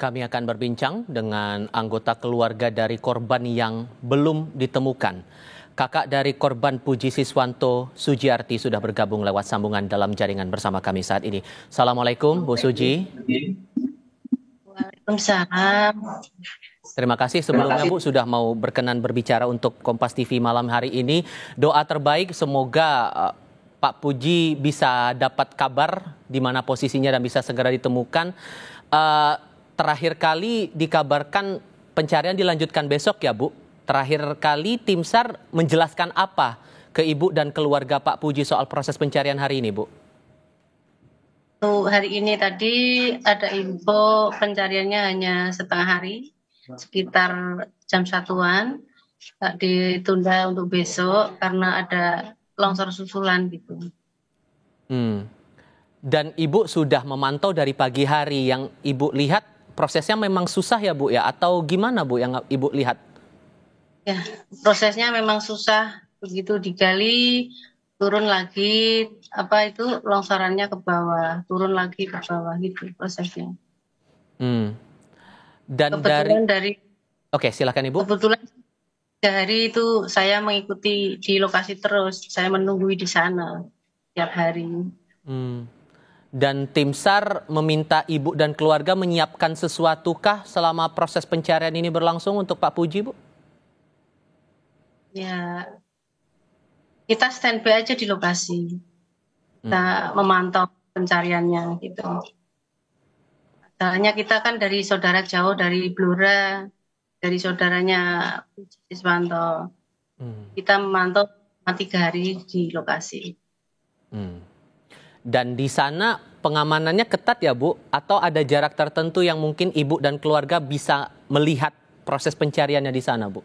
Kami akan berbincang dengan anggota keluarga dari korban yang belum ditemukan. Kakak dari korban Puji Siswanto, Sujiarti, sudah bergabung lewat sambungan dalam jaringan bersama kami saat ini. Assalamualaikum, Bu Suji. Waalaikumsalam. Terima kasih sebelumnya, Bu, sudah mau berkenan berbicara untuk Kompas TV malam hari ini. Doa terbaik semoga Pak Puji bisa dapat kabar di mana posisinya dan bisa segera ditemukan. Terakhir kali dikabarkan pencarian dilanjutkan besok ya, Bu. Terakhir kali tim SAR menjelaskan apa ke Ibu dan keluarga Pak Puji soal proses pencarian hari ini, Bu? Hari ini tadi ada info pencariannya hanya setengah hari, sekitar jam 1-an, ditunda untuk besok karena ada longsor susulan gitu. Dan Ibu sudah memantau dari pagi hari, yang Ibu lihat prosesnya memang susah ya, Bu, ya? Atau gimana, Bu, yang Ibu lihat? Ya, prosesnya memang susah, begitu digali, turun lagi, longsorannya ke bawah, turun lagi ke bawah gitu prosesnya. Dan Oke, silakan Ibu. Kebetulan hari itu saya mengikuti di lokasi terus, saya menunggu di sana tiap hari. Dan tim SAR meminta Ibu dan keluarga menyiapkan sesuatukah selama proses pencarian ini berlangsung untuk Pak Puji, Bu? Ya, kita standby aja di lokasi, kita memantau pencariannya gitu. Soalnya kita kan dari saudara jauh, dari Blora, dari saudaranya Puji Siswanto. Kita memantau 3 hari di lokasi. Dan di sana pengamanannya ketat ya, Bu? Atau ada jarak tertentu yang mungkin Ibu dan keluarga bisa melihat proses pencariannya di sana, Bu?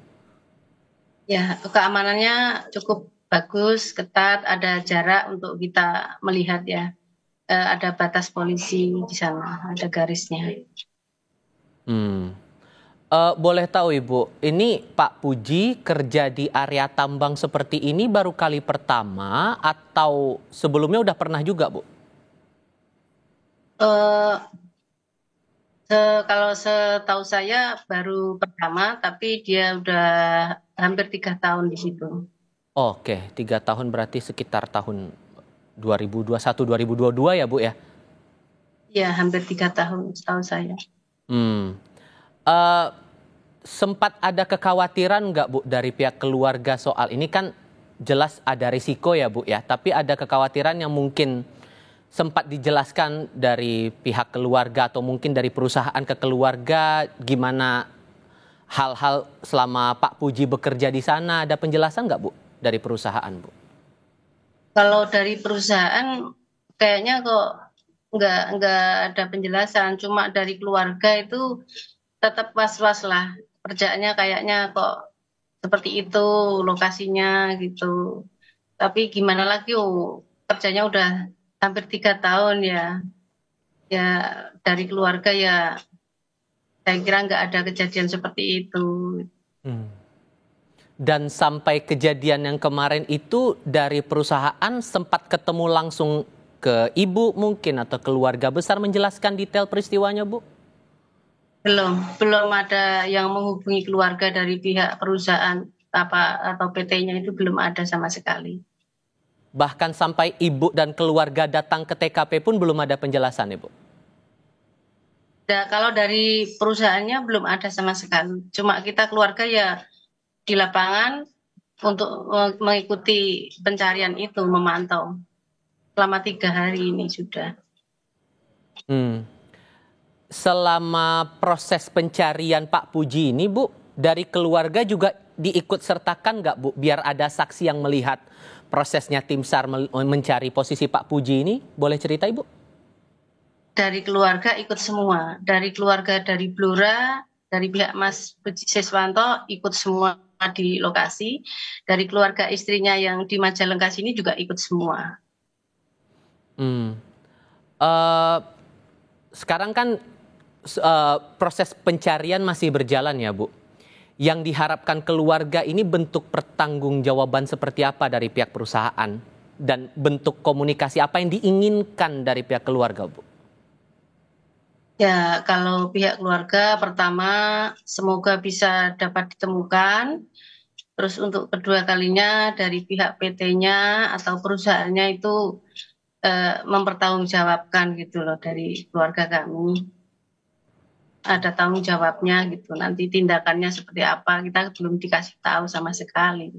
Ya, keamanannya cukup bagus, ketat, ada jarak untuk kita melihat ya. Ada batas polisi di sana, ada garisnya. Boleh tahu Ibu, ini Pak Puji kerja di area tambang seperti ini baru kali pertama atau sebelumnya udah pernah juga, Bu? Kalau setahu saya baru pertama, tapi dia udah hampir 3 tahun di situ. Oke, 3 tahun berarti sekitar tahun 2021-2022 ya, Bu ya? Iya, hampir 3 tahun setahu saya. Sempat ada kekhawatiran nggak, Bu, dari pihak keluarga soal ini? Kan jelas ada risiko ya, Bu ya, tapi ada kekhawatiran yang mungkin sempat dijelaskan dari pihak keluarga atau mungkin dari perusahaan ke keluarga, gimana hal-hal selama Pak Puji bekerja di sana, ada penjelasan nggak, Bu, dari perusahaan, Bu? Kalau dari perusahaan kayaknya kok nggak ada penjelasan, cuma dari keluarga itu tetap was-was lah. Kerjaannya kayaknya kok seperti itu lokasinya gitu. Tapi gimana lagi, kerjanya udah hampir 3 tahun ya. Ya dari keluarga ya saya kira nggak ada kejadian seperti itu. Dan sampai kejadian yang kemarin itu dari perusahaan sempat ketemu langsung ke Ibu mungkin atau keluarga besar menjelaskan detail peristiwanya, Bu? Belum ada yang menghubungi keluarga dari pihak perusahaan atau PT-nya, itu belum ada sama sekali. Bahkan sampai Ibu dan keluarga datang ke TKP pun belum ada penjelasan, Ibu? Kalau dari perusahaannya belum ada sama sekali. Cuma kita keluarga ya di lapangan untuk mengikuti pencarian itu, memantau selama 3 hari ini sudah. Selama proses pencarian Pak Puji ini, Bu, dari keluarga juga diikut sertakan nggak, Bu, biar ada saksi yang melihat prosesnya tim SAR mencari posisi Pak Puji ini? Boleh cerita, Ibu? Dari keluarga ikut semua, dari keluarga dari Blora, dari pihak Mas Puji Siswanto ikut semua di lokasi, dari keluarga istrinya yang di Majalengka sini juga ikut semua. Sekarang kan proses pencarian masih berjalan ya, Bu. Yang diharapkan keluarga ini bentuk pertanggungjawaban seperti apa dari pihak perusahaan? Dan bentuk komunikasi apa yang diinginkan dari pihak keluarga, Bu? Ya, kalau pihak keluarga pertama semoga bisa dapat ditemukan. Terus untuk kedua kalinya dari pihak PT-nya atau perusahaannya itu mempertanggungjawabkan gitu loh dari keluarga kami. Ada tanggung jawabnya gitu. Nanti tindakannya seperti apa kita belum dikasih tahu sama sekali.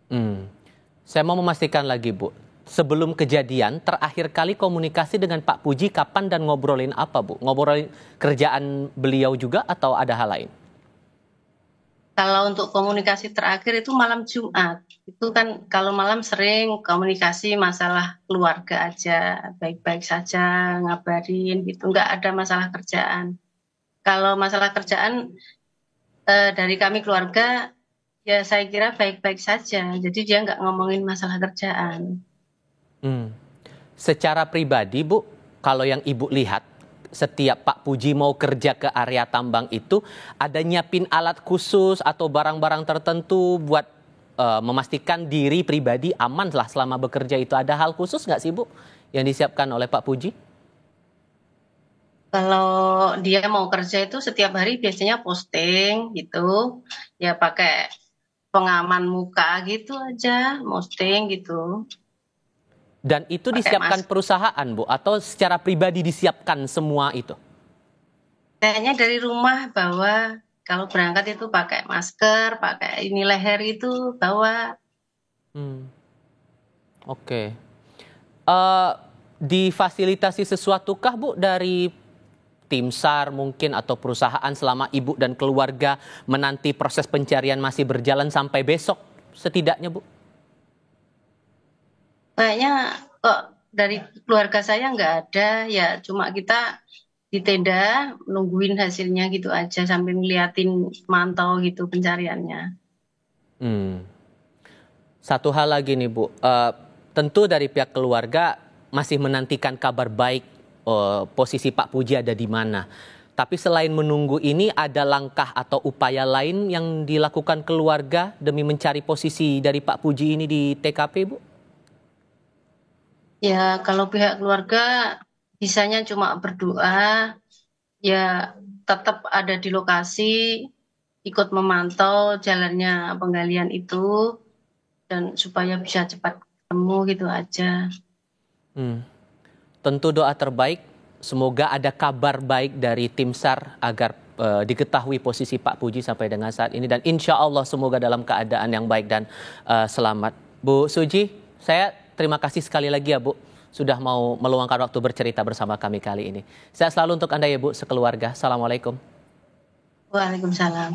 Hmm. Saya mau memastikan lagi, Bu. Sebelum kejadian, terakhir kali komunikasi dengan Pak Puji kapan dan ngobrolin apa, Bu? Ngobrolin kerjaan beliau juga atau ada hal lain? Kalau untuk komunikasi terakhir itu malam Jumat. Itu kan kalau malam sering komunikasi masalah keluarga aja, baik-baik saja, ngabarin gitu, nggak ada masalah kerjaan. Kalau masalah kerjaan dari kami keluarga, ya saya kira baik-baik saja. Jadi dia nggak ngomongin masalah kerjaan. Hmm. Secara pribadi, Bu, kalau yang Ibu lihat, setiap Pak Puji mau kerja ke area tambang itu, ada nyiapin alat khusus atau barang-barang tertentu buat memastikan diri pribadi aman lah selama bekerja itu. Ada hal khusus nggak sih, Bu, yang disiapkan oleh Pak Puji? Kalau dia mau kerja itu setiap hari biasanya posting gitu, ya pakai pengaman muka gitu aja, posting gitu, Dan itu pakai disiapkan masker. perusahaan, Bu, atau secara pribadi disiapkan semua itu? Kayaknya dari rumah bawa, kalau berangkat itu pakai masker, pakai ini leher itu bawa. Hmm, oke. Eh, Difasilitasi sesuatukah, Bu, dari tim SAR mungkin atau perusahaan selama Ibu dan keluarga menanti proses pencarian masih berjalan sampai besok setidaknya, Bu? Kayaknya kok dari keluarga saya nggak ada, ya cuma kita di tenda nungguin hasilnya gitu aja sambil ngeliatin mantau gitu pencariannya. Hmm. Satu hal lagi nih, Bu. Tentu dari pihak keluarga masih menantikan kabar baik posisi Pak Puji ada di mana. Tapi selain menunggu ini ada langkah atau upaya lain yang dilakukan keluarga demi mencari posisi dari Pak Puji ini di TKP, Bu? Ya kalau pihak keluarga bisanya cuma berdoa, ya tetap ada di lokasi, ikut memantau jalannya penggalian itu, dan supaya bisa cepat ketemu gitu aja. Hmm. Tentu doa terbaik, semoga ada kabar baik dari tim SAR agar diketahui posisi Pak Puji sampai dengan saat ini. Dan insya Allah semoga dalam keadaan yang baik dan selamat. Bu Suji, saya terima kasih sekali lagi ya, Bu, sudah mau meluangkan waktu bercerita bersama kami kali ini. Sehat selalu untuk Anda ya, Bu, sekeluarga. Assalamualaikum. Waalaikumsalam.